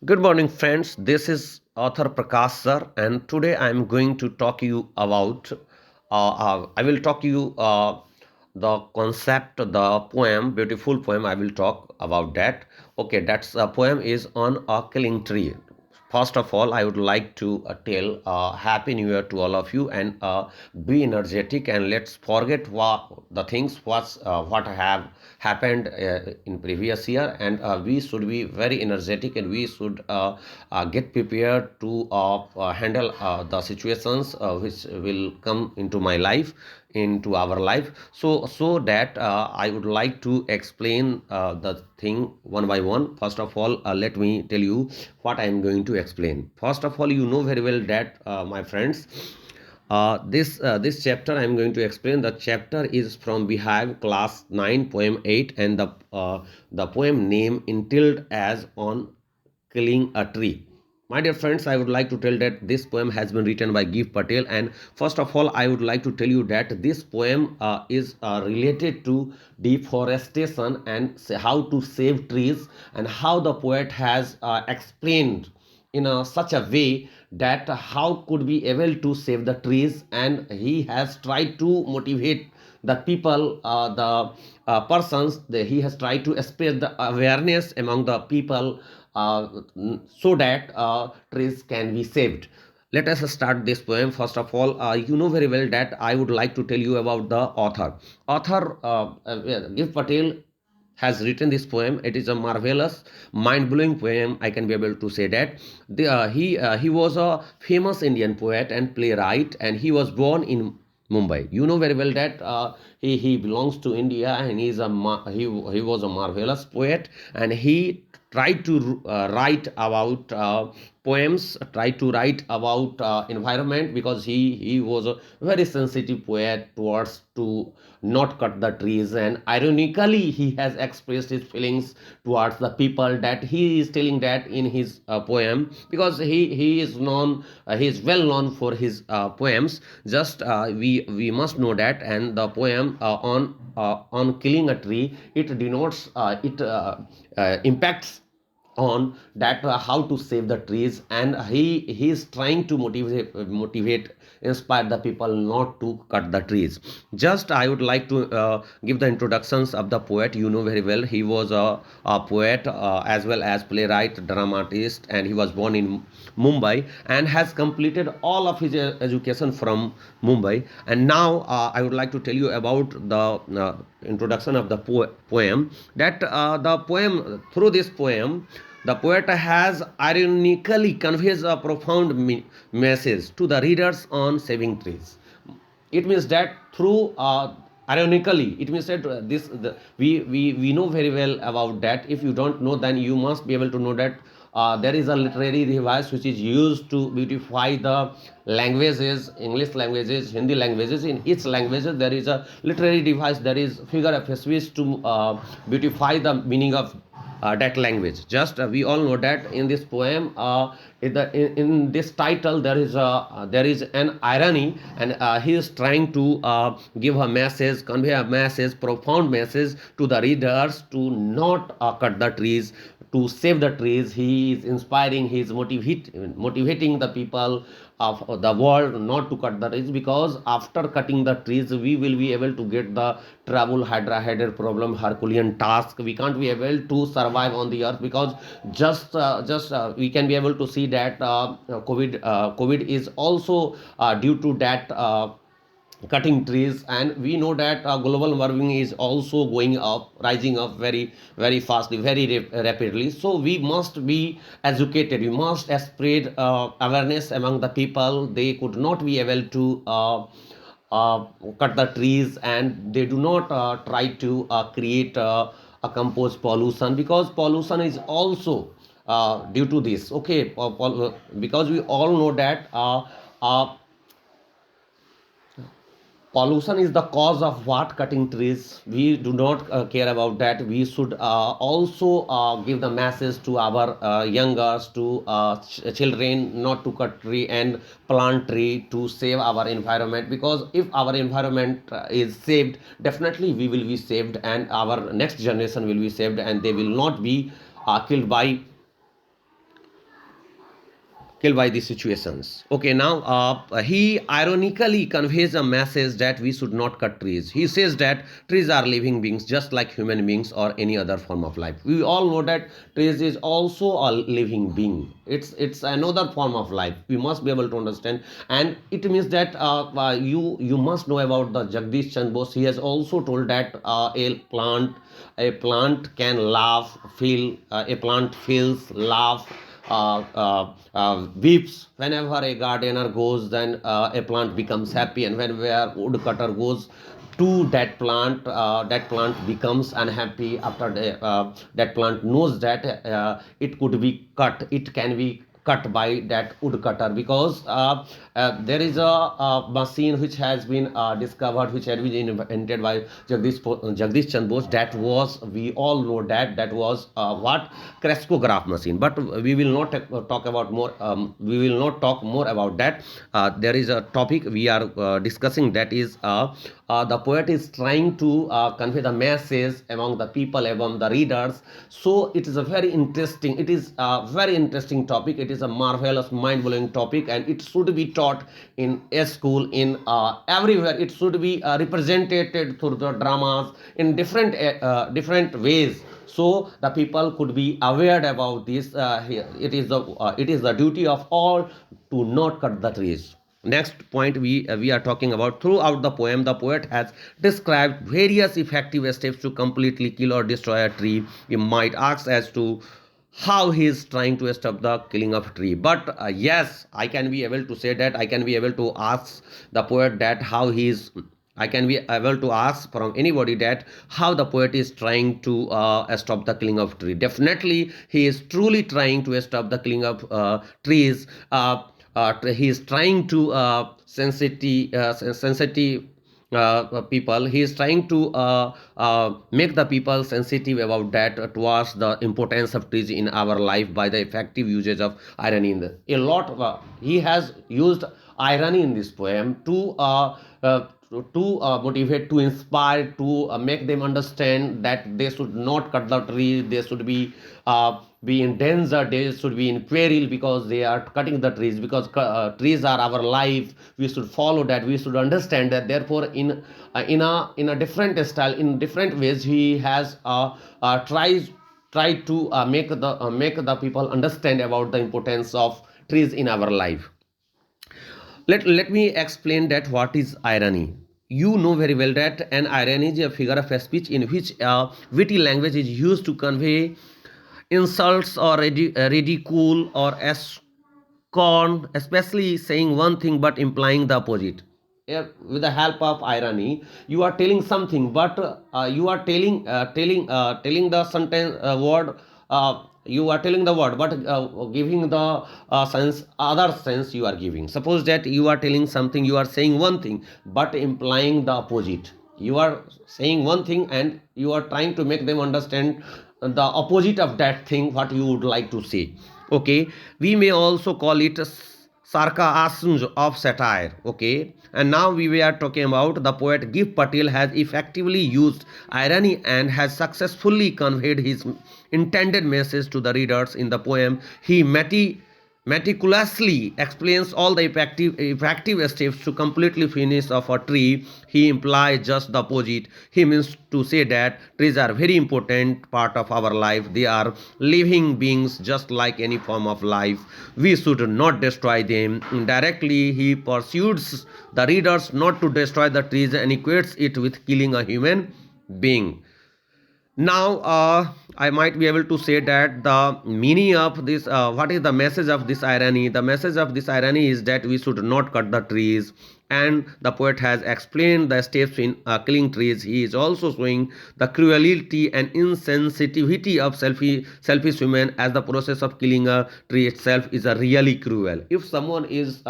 Good morning, friends. This is author Prakash sir, and today I am going to talk you about. I will talk you the concept, the poem, beautiful poem. I will talk about that. Okay, that's a poem is on a killing tree. First of all, I would like to tell Happy New Year to all of you and be energetic and let's forget the things what have happened in previous year and we should be very energetic and we should get prepared to handle the situations which will come into my life into our life so that I would like to explain the thing one by one. First of all, let me tell you what I am going to explain. First of all, you know very well that my friends, this chapter I am going to explain. The chapter is from Beehive class 9 poem 8 and the poem name entitled as on killing a tree. My dear friends, I would like to tell that this poem has been written by Giv Patel. And first of all, I would like to tell you that this poem is related to deforestation and how to save trees and how the poet has explained in such a way that how could be able to save the trees, and he has tried to motivate the people, the persons, he has tried to spread the awareness among the people so that trees can be saved. Let us start this poem. First of all, you know very well that I would like to tell you about the author. Giv Patel has written this poem. It is a marvelous, mind-blowing poem. I can be able to say that. He was a famous Indian poet and playwright, and he was born in Mumbai. You know very well that he belongs to India, and he was a marvelous poet, and he tried to write about poems, tried to write about environment because he was a very sensitive poet towards to not cut the trees, and ironically he has expressed his feelings towards the people that he is telling that in his poem because he is known, he is well known for his poems. Just we must know that. And the poem on killing a tree, it denotes it impacts on that how to save the trees, and he is trying to motivate, inspire the people not to cut the trees. Just I would like to give the introductions of the poet. You know very well he was a poet as well as playwright, dramatist, and he was born in Mumbai and has completed all of his education from Mumbai. And now I would like to tell you about the introduction of the poem. That the poem, through this poem, the poet has ironically conveys a profound message to the readers on saving trees. It means that through ironically, it means that we know very well about that. If you don't know, then you must be able to know that there is a literary device which is used to beautify the languages, English languages, Hindi languages. In each languages there is a literary device, there is figure of speech to beautify the meaning of that language. Just we all know that in this poem, in this title, there is an irony, and he is trying to give a message, convey a message, profound message to the readers to not cut the trees, to save the trees. He is inspiring, he is motivating the people of the world not to cut the trees, because after cutting the trees we will be able to get the trouble, hydra headed problem, Herculean task. We can't be able to survive on the earth because just we can be able to see that COVID is also due to that cutting trees. And we know that global warming is also going up, rising up very very fastly, very rapidly. So we must be educated, we must spread awareness among the people. They could not be able to cut the trees, and they do not try to create a compost pollution, because pollution is also due to this. Okay, because we all know that pollution is the cause of what cutting trees. We do not care about that. We should also give the message to our youngers, to children, not to cut tree and plant tree to save our environment, because if our environment is saved, definitely we will be saved and our next generation will be saved and they will not be killed by killed by these situations. Okay, now he ironically conveys a message that we should not cut trees. He says that trees are living beings just like human beings or any other form of life. We all know that trees is also a living being. It's another form of life. We must be able to understand, and it means that you must know about the Jagdish Chandra Bose. He has also told that a plant can laugh, feel, a plant feels, laugh, weeps. Whenever a gardener goes, then a plant becomes happy, and whenever woodcutter goes to that plant becomes unhappy after that plant knows that it could be cut, it can be cut by that woodcutter, because there is a machine which has been discovered, which had been invented by Jagdish Chandra Bose. That was, we all know that that was what, Crescograph machine. But we will not talk about more. We will not talk more about that. There is a topic we are discussing, that is the poet is trying to convey the message among the people, among the readers. So it is a very interesting, it is a very interesting topic. It is a marvelous, mind-blowing topic, and it should be taught in a school, in everywhere. It should be represented through the dramas in different ways, so the people could be aware about this. It is the duty of all to not cut the trees. Next point, we are talking about, throughout the poem the poet has described various effective steps to completely kill or destroy a tree. You might ask as to how he is trying to stop the killing of tree, but yes, I can be able to say that, I can be able to ask the poet that how he is, I can be able to ask from anybody that how the poet is trying to stop the killing of tree. Definitely, he is truly trying to stop the killing of trees. He is trying to sensitive people. He is trying to make the people sensitive about that, towards the importance of trees in our life by the effective usage of irony. In the a lot of, he has used irony in this poem to motivate, to inspire, to make them understand that they should not cut the tree, they should be in danger, they should be in peril, because they are cutting the trees, because trees are our life. We should follow that, we should understand that. Therefore, in a different style, in different ways, he has tried to make the people understand about the importance of trees in our life. Let me explain that what is irony. You know very well that an irony is a figure of speech in which witty language is used to convey insults or ridicule or scorn, especially saying one thing but implying the opposite. With the help of irony, you are telling something, but you are telling the sentence word. You are telling the word, but giving the sense, other sense you are giving. Suppose that you are telling something, you are saying one thing, but implying the opposite. You are saying one thing, and you are trying to make them understand the opposite of that thing, what you would like to say. Okay, we may also call it sarcasm of satire. Okay, and now we were talking about the poet Gift Patel has effectively used irony and has successfully conveyed his intended message to the readers in the poem. He meticulously explains all the effective steps to completely finish off a tree. He implies just the opposite. He means to say that trees are very important part of our life. They are living beings just like any form of life. We should not destroy them. Indirectly, he pursues the readers not to destroy the trees and equates it with killing a human being. Now, I might be able to say that the meaning of this, what is the message of this irony? The message of this irony is that we should not cut the trees. And the poet has explained the steps in killing trees. He is also showing the cruelty and insensitivity of selfish human, as the process of killing a tree itself is a really cruel. If someone is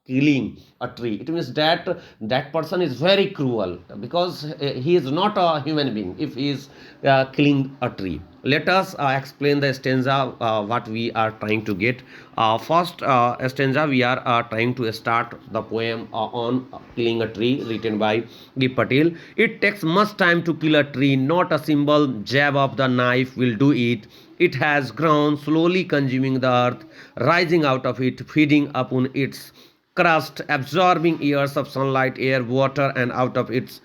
killing a tree, it means that that person is very cruel, because he is not a human being if he is killing a tree. Let us explain the stanza what we are trying to get. First stanza, we are trying to start the poem on killing a tree, written by Gip Patel. It takes much time to kill a tree, not a simple jab of the knife will do it. It has grown, slowly consuming the earth, rising out of it, feeding upon its crust, absorbing years of sunlight, air, water, and out of its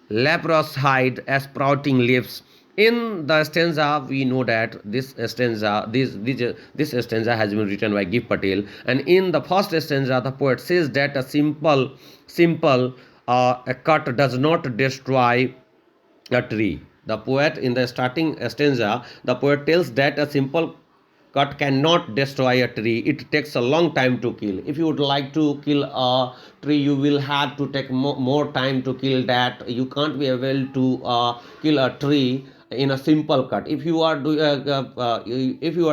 leprous hide as sprouting leaves. In the stanza, we know that this stanza has been written by Gif Patel, and in the first stanza, the poet says that a simple a cut does not destroy a tree. The poet in the starting stanza, the poet tells that a simple cut cannot destroy a tree. It takes a long time to kill. If you would like to kill a tree, you will have to take more time to kill that. You can't be able to kill a tree in a simple cut. If you are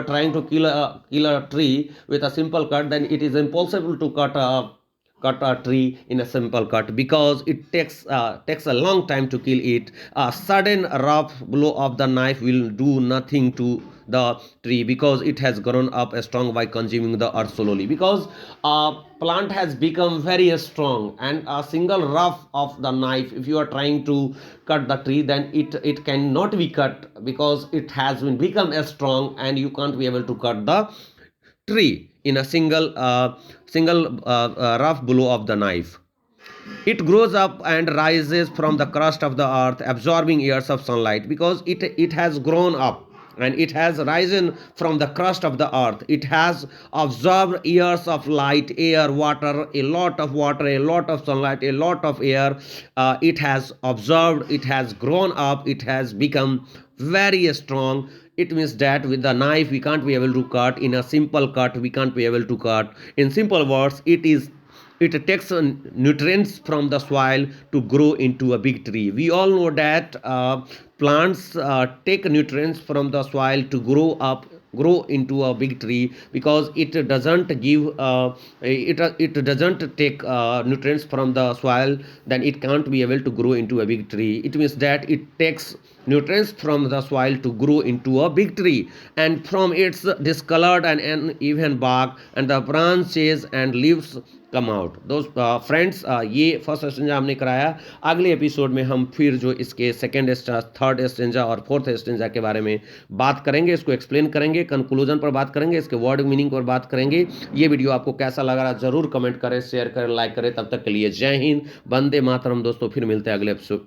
trying to kill a tree with a simple cut, then it is impossible to cut a tree in a simple cut, because it takes a long time to kill it. A sudden rough blow of the knife will do nothing to the tree, because it has grown up strong by consuming the earth slowly. Because a plant has become very strong, and a single rough of the knife, if you are trying to cut the tree, then it cannot be cut, because it has been become strong, and you can't be able to cut the tree in a single rough blow of the knife. It grows up and rises from the crust of the earth, absorbing years of sunlight, because it has grown up and it has risen from the crust of the earth. It has absorbed years of light, air, water, a lot of water, a lot of sunlight, a lot of air. It has absorbed, it has grown up, it has become very strong. It means that with the knife we can't be able to cut. In a simple cut we can't be able to cut. In simple words, it takes nutrients from the soil to grow into a big tree. We all know that plants take nutrients from the soil to grow into a big tree, because it doesn't give it doesn't take nutrients from the soil, then it can't be able to grow into a big tree. It means that it takes nutrients from the soil to grow into a big tree, and from its discolored and uneven bark and the branches and leaves come out दो friends, ये first stanza हमने कराया. अगले episode में हम फिर जो इसके सेकेंड थर्ड स्टेंजा और फोर्थ स्टेंजा के बारे में बात करेंगे, इसको एक्सप्लेन करेंगे, कंक्लूजन पर बात करेंगे, इसके वर्ड मीनिंग पर बात करेंगे. ये वीडियो आपको कैसा लग रहा जरूर कमेंट करें, शेयर करें, लाइक करें. तब तक के लिए जय हिंद, वंदे मातरम दोस्तों. फिर मिलते हैं अगले एपिसोड.